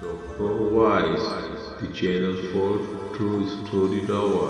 Dr. Wise, the channel for True Story Tower.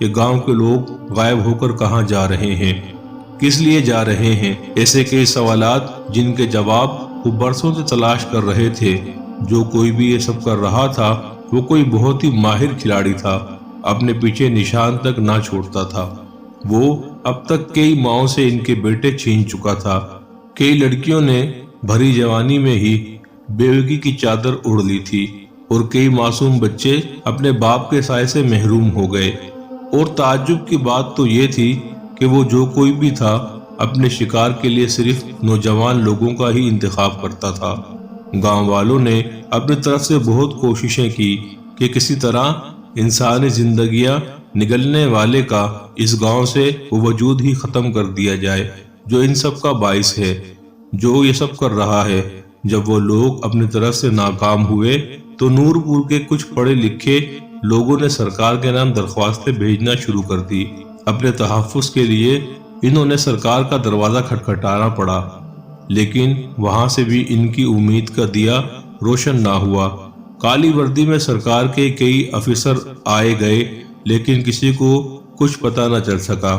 کہ گاؤں کے لوگ غائب ہو کر کہاں جا رہے ہیں، کس لیے جا رہے ہیں۔ ایسے کئی سوالات جن کے جواب وہ برسوں سے تلاش کر رہے تھے۔ جو کوئی بھی یہ سب کر رہا تھا وہ کوئی بہت ہی ماہر کھلاڑی تھا، اپنے پیچھے نشان تک نہ چھوڑتا تھا۔ وہ اب تک کئی ماؤں سے ان کے بیٹے چھین چکا تھا۔ کئی لڑکیوں نے بھری جوانی میں ہی بیوگی کی چادر اڑ لی تھی، اور کئی معصوم بچے اپنے باپ کے سائے سے محروم ہو گئے۔ اور تعجب کی بات تو یہ تھی کہ وہ جو کوئی بھی تھا اپنے شکار کے لیے صرف نوجوان لوگوں کا ہی انتخاب کرتا تھا۔ گاؤں والوں نے اپنی طرف سے بہت کوششیں کی کہ کسی طرح انسانی زندگیاں نگلنے والے کا اس گاؤں سے وہ وجود ہی ختم کر دیا جائے جو ان سب کا باعث ہے، جو یہ سب کر رہا ہے۔ جب وہ لوگ اپنی طرف سے ناکام ہوئے تو نورپور کے کچھ پڑھے لکھے لوگوں نے سرکار کے نام درخواستیں بھیجنا شروع کر دی۔ اپنے تحفظ کے لیے انہوں نے سرکار کا دروازہ کھٹکھٹانا پڑا، لیکن وہاں سے بھی ان کی امید کا دیا روشن نہ ہوا۔ کالی وردی میں سرکار کے کئی افسر آئے گئے، لیکن کسی کو کچھ پتہ نہ چل سکا۔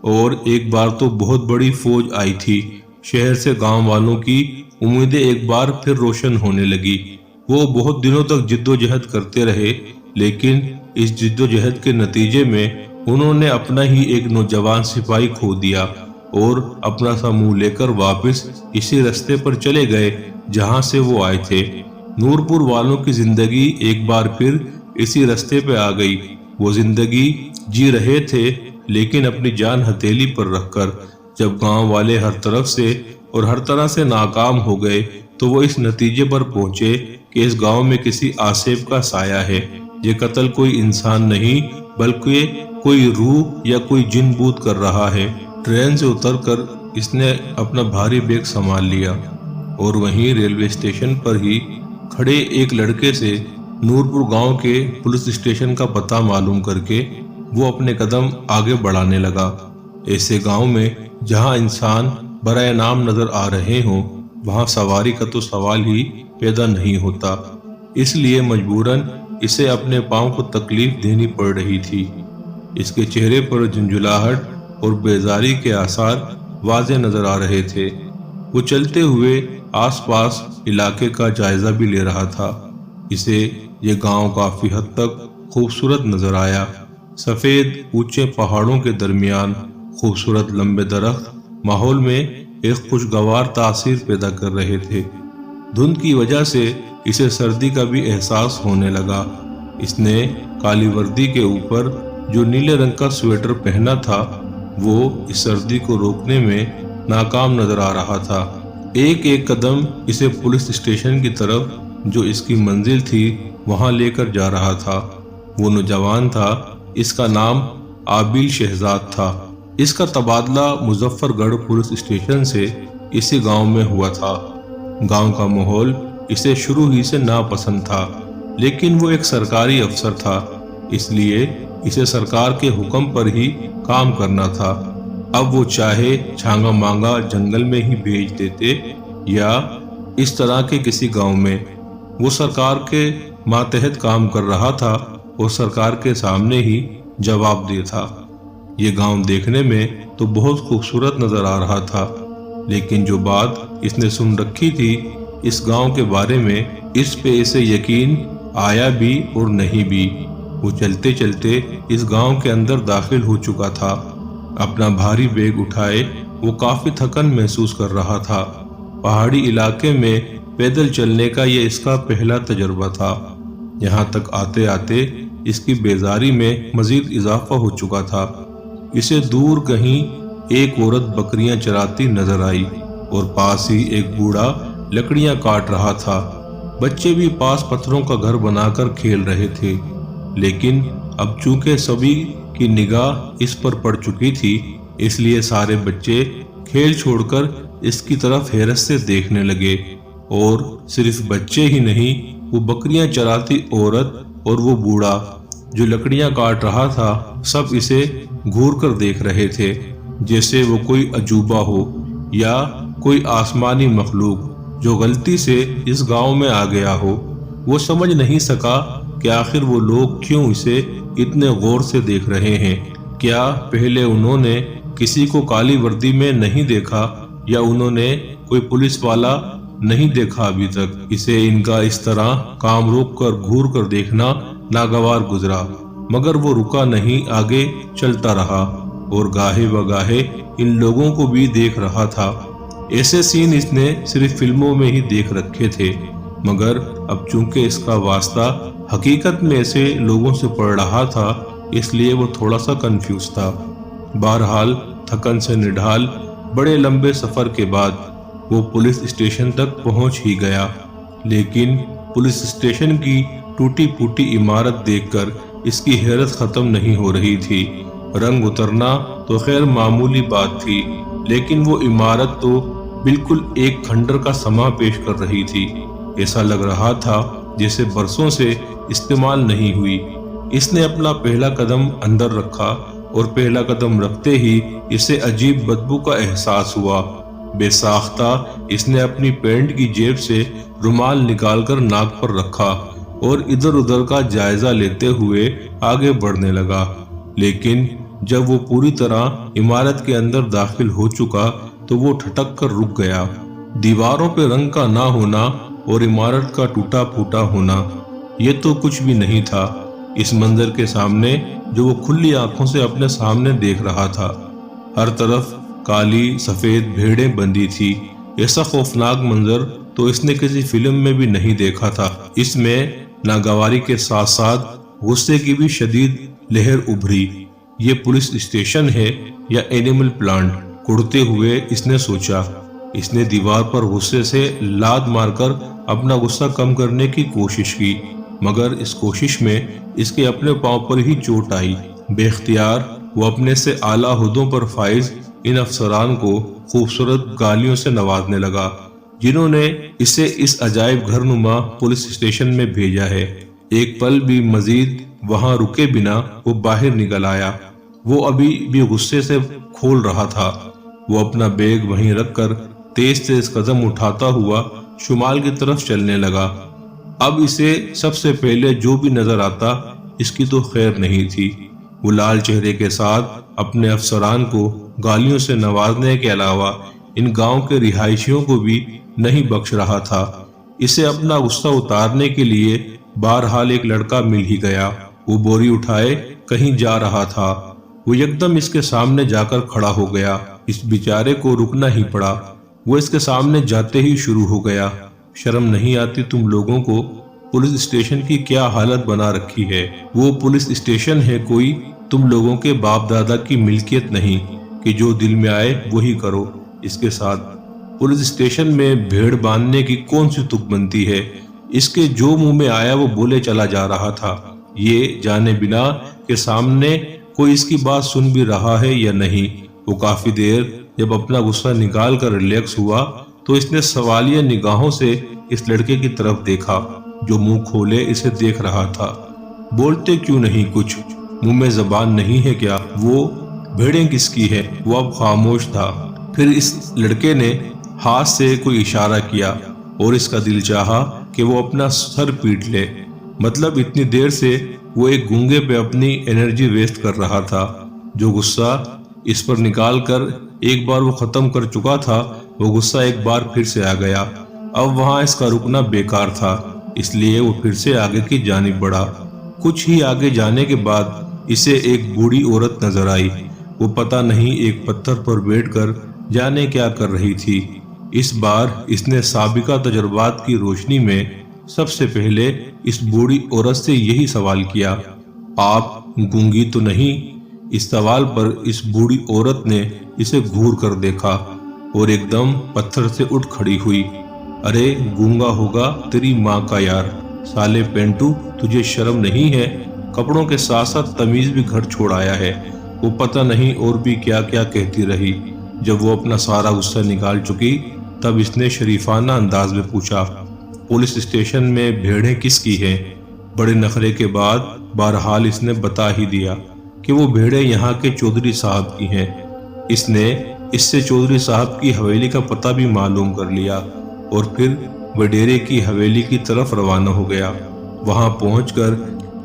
اور ایک بار تو بہت بڑی فوج آئی تھی۔ شہر سے گاؤں والوں کی امیدیں ایک بار پھر روشن ہونے لگی۔ وہ بہت دنوں تک جد و جہد کرتے رہے، لیکن اس جد و جہد کے نتیجے میں انہوں نے اپنا ہی ایک نوجوان سپاہی کھو دیا اور اپنا سا منہ لے کر واپس اسی رستے پر چلے گئے جہاں سے وہ آئے تھے۔ نورپور والوں کی زندگی ایک بار پھر اسی رستے پہ آ گئی۔ وہ زندگی جی رہے تھے، لیکن اپنی جان ہتھیلی پر رکھ کر۔ جب گاؤں والے ہر طرف سے اور ہر طرح سے ناکام ہو گئے تو وہ اس نتیجے پر پہنچے کہ اس گاؤں میں کسی آسیب کا سایہ ہے۔ یہ قتل کوئی انسان نہیں بلکہ کوئی روح یا کوئی جن بوت کر رہا ہے۔ ٹرین سے اتر کر اس نے اپنا بھاری بیگ سنبھال لیا اور وہیں ریلوے اسٹیشن پر ہی کھڑے ایک لڑکے سے نورپور گاؤں کے پولیس اسٹیشن کا پتہ معلوم کر کے وہ اپنے قدم آگے بڑھانے لگا۔ ایسے گاؤں میں جہاں انسان برائے نام نظر آ رہے ہوں، وہاں سواری کا تو سوال ہی پیدا نہیں ہوتا۔ اس لیے مجبوراً اسے اپنے پاؤں کو تکلیف دینی پڑ رہی تھی۔ اس کے چہرے پر جھنجھلاہٹ اور بیزاری کے آثار واضح نظر آ رہے تھے۔ وہ چلتے ہوئے آس پاس علاقے کا جائزہ بھی لے رہا تھا۔ اسے یہ گاؤں کافی حد تک خوبصورت نظر آیا۔ سفید اونچے پہاڑوں کے درمیان خوبصورت لمبے درخت ماحول میں ایک خوشگوار تاثیر پیدا کر رہے تھے۔ دھند کی وجہ سے اسے سردی کا بھی احساس ہونے لگا۔ اس نے کالی وردی کے اوپر جو نیلے رنگ کا سویٹر پہنا تھا وہ اس سردی کو روکنے میں ناکام نظر آ رہا تھا۔ ایک ایک قدم اسے پولیس اسٹیشن کی طرف جو اس کی منزل تھی وہاں لے کر جا رہا تھا۔ وہ نوجوان تھا، اس کا نام عابل شہزاد تھا۔ اس کا تبادلہ مظفر گڑھ پولیس اسٹیشن سے اسی گاؤں میں ہوا تھا۔ گاؤں کا ماحول اسے شروع ہی سے ناپسند تھا، لیکن وہ ایک سرکاری افسر تھا، اس لیے اسے سرکار کے حکم پر ہی کام کرنا تھا۔ اب وہ چاہے چھانگا مانگا جنگل میں ہی بھیج دیتے یا اس طرح کے کسی گاؤں میں، وہ سرکار کے ماتحت کام کر رہا تھا اور سرکار کے سامنے ہی جواب دہ تھا۔ یہ گاؤں دیکھنے میں تو بہت خوبصورت نظر آ رہا تھا، لیکن جو بات اس نے سن رکھی تھی اس گاؤں کے بارے میں، اس پہ اسے یقین آیا بھی اور نہیں بھی۔ وہ چلتے چلتے اس گاؤں کے اندر داخل ہو چکا تھا۔ اپنا بھاری بیگ اٹھائے وہ کافی تھکن محسوس کر رہا تھا۔ پہاڑی علاقے میں پیدل چلنے کا یہ اس کا پہلا تجربہ تھا۔ یہاں تک آتے آتے اس کی بیزاری میں مزید اضافہ ہو چکا تھا۔ اسے دور کہیں ایک عورت بکریاں چراتی نظر آئی اور پاس ہی ایک بوڑھا لکڑیاں کاٹ رہا تھا۔ بچے بھی پاس پتھروں کا گھر بنا کر کھیل رہے تھے، لیکن اب چونکہ سبھی کی نگاہ اس پر پڑ چکی تھی، اس لیے سارے بچے کھیل چھوڑ کر اس کی طرف حیرت سے دیکھنے لگے۔ اور صرف بچے ہی نہیں، وہ بکریاں چراتی عورت اور وہ بوڑھا جو لکڑیاں کاٹ رہا تھا، سب اسے گھور کر دیکھ رہے تھے، جیسے وہ کوئی عجوبہ ہو یا کوئی آسمانی مخلوق جو غلطی سے اس گاؤں میں آ گیا ہو۔ وہ سمجھ نہیں سکا کہ آخر وہ لوگ کیوں اسے اتنے غور سے دیکھ رہے ہیں؟ کیا پہلے انہوں نے کسی کو کالی وردی میں نہیں دیکھا یا انہوں نے کوئی پولیس والا نہیں دیکھا ابھی تک؟ اسے ان کا اس طرح کام روک کر گھور کر دیکھنا ناگوار گزرا، مگر وہ رکا نہیں، آگے چلتا رہا اور گاہے بگاہے ان لوگوں کو بھی دیکھ رہا تھا۔ ایسے سین اس نے صرف فلموں میں ہی دیکھ رکھے تھے، مگر اب چونکہ اس کا واسطہ حقیقت میں ایسے لوگوں سے پڑ رہا تھا، اس لیے وہ تھوڑا سا کنفیوز تھا۔ بہرحال تھکن سے نڈھال بڑے لمبے سفر کے بعد وہ پولیس اسٹیشن تک پہنچ ہی گیا، لیکن پولیس اسٹیشن کی ٹوٹی پھوٹی عمارت دیکھ کر اس کی حیرت ختم نہیں ہو رہی تھی۔ رنگ اترنا تو خیر معمولی بات تھی، لیکن وہ عمارت تو بالکل ایک کھنڈر کا سما پیش کر رہی تھی۔ ایسا لگ رہا تھا جیسے برسوں سے استعمال نہیں ہوئی۔ اس نے اپنا پہلا قدم اندر رکھا اور پہلا قدم رکھتے ہی اسے عجیب بدبو کا احساس ہوا۔ بے ساختہ اس نے اپنی پینٹ کی جیب سے رومال نکال کر ناک پر رکھا اور ادھر ادھر کا جائزہ لیتے ہوئے آگے بڑھنے لگا، لیکن جب وہ پوری طرح عمارت کے اندر داخل ہو چکا تو وہ ٹھٹک کر رک گیا۔ دیواروں پہ رنگ کا نہ ہونا اور عمارت کا ٹوٹا پھوٹا ہونا، یہ تو کچھ بھی نہیں تھا اس منظر کے سامنے جو وہ کھلی آنکھوں سے اپنے سامنے دیکھ رہا تھا۔ ہر طرف کالی سفید بھیڑیں بندھی تھی۔ ایسا خوفناک منظر تو اس نے کسی فلم میں بھی نہیں دیکھا تھا۔ اس میں ناگواری کے ساتھ ساتھ غصے کی بھی شدید لہر ابھری۔ یہ پولیس اسٹیشن ہے یا اینیمل پلانٹ؟ کڑتے ہوئے اس نے سوچا۔ اس نے دیوار پر غصے سے لاد مار کر اپنا غصہ کم کرنے کی کوشش کی، مگر اس کوشش میں اس کے اپنے پاؤں پر ہی چوٹ آئی۔ بے اختیار وہ اپنے سے اعلیٰ عہدوں پر فائز ان افسران کو خوبصورت گالیوں سے نوازنے لگا، جنہوں نے اسے اس عجائب گھر نما پولیس اسٹیشن میں بھیجا ہے۔ ایک پل بھی مزید وہاں رکے بنا وہ باہر نکل آیا۔ وہ ابھی بھی غصے سے کھول رہا تھا۔ وہ اپنا بیگ وہیں رکھ کر تیز تیز قدم اٹھاتا ہوا شمال کی طرف چلنے لگا۔ اب اسے سب سے پہلے جو بھی نظر آتا اس کی تو خیر نہیں تھی۔ وہ لال چہرے کے ساتھ اپنے افسران کو گالیوں سے نوازنے کے علاوہ ان گاؤں کے رہائشیوں کو بھی نہیں بخش رہا تھا۔ اسے اپنا غصہ اتارنے کے لیے بہرحال ایک لڑکا مل ہی گیا۔ وہ بوری اٹھائے کہیں جا رہا تھا۔ وہ یکدم اس کے سامنے جا کر کھڑا ہو گیا۔ اس بیچارے کو رکنا ہی پڑا۔ وہ اس کے سامنے جاتے ہی شروع ہو گیا۔ شرم نہیں آتی تم لوگوں کو؟ پولیس اسٹیشن کی کیا حالت بنا رکھی ہے؟ وہ پولیس اسٹیشن ہے کوئی تم لوگوں کے باپ دادا کی ملکیت نہیں کہ جو دل میں آئے وہی کرو اس کے ساتھ۔ پولیس اسٹیشن میں بھیڑ باندھنے کی کون سی تک بنتی ہے؟ اس کے جو منہ میں آیا وہ بولے چلا جا رہا تھا، یہ جانے بنا کہ سامنے کوئی اس کی بات سن بھی رہا ہے یا نہیں۔ وہ کافی دیر جب اپنا غصہ نکال کر ریلیکس ہوا تو اس نے سوالیہ نگاہوں سے اس لڑکے کی طرف دیکھا جو منہ کھولے اسے دیکھ رہا تھا۔ بولتے کیوں نہیں کچھ؟ منہ میں زبان نہیں ہے کیا؟ وہ بھیڑیں کس کی ہے؟ وہ اب خاموش تھا۔ پھر اس لڑکے نے ہاتھ سے کوئی اشارہ کیا اور اس کا دل چاہا کہ وہ اپنا سر پیٹ لے۔ مطلب اتنی دیر سے وہ ایک گونگے پہ اپنی انرجی ویسٹ کر رہا تھا۔ جو غصہ اس پر نکال کر ایک بار وہ ختم کر چکا تھا، وہ غصہ ایک بار پھر سے آ گیا۔ اب وہاں اس کا رکنا بیکار تھا، اس لیے وہ پھر سے آگے کی جانب بڑھا۔ کچھ ہی آگے جانے کے بعد اسے ایک بوڑھی عورت نظر آئی۔ وہ پتہ نہیں ایک پتھر پر بیٹھ کر جانے کیا کر رہی تھی۔ اس بار اس نے سابقہ تجربات کی روشنی میں سب سے پہلے اس بوڑھی عورت سے یہی سوال کیا، آپ گونگی تو نہیں؟ اس سوال پر اس بوڑھی عورت نے اسے گھور کر دیکھا اور ایک دم پتھر سے اٹھ کھڑی ہوئی۔ ارے گونگا ہوگا تیری ماں کا یار، سالے پینٹو تجھے شرم نہیں ہے؟ کپڑوں کے ساتھ ساتھ تمیز بھی گھر چھوڑ آیا ہے۔ وہ پتہ نہیں اور بھی کیا کیا کہتی رہی۔ جب وہ اپنا سارا غصہ نکال چکی تب اس نے شریفانہ انداز میں پوچھا، پولیس اسٹیشن میں بھیڑیں کس کی ہیں؟ بڑے نخرے کے بعد بہرحال اس نے بتا ہی دیا کہ وہ بھیڑیں یہاں کے چودھری صاحب کی ہیں۔ اس نے اس سے چودھری صاحب کی حویلی کا پتہ بھی معلوم کر لیا اور پھر وڈیرے کی حویلی کی طرف روانہ ہو گیا۔ وہاں پہنچ کر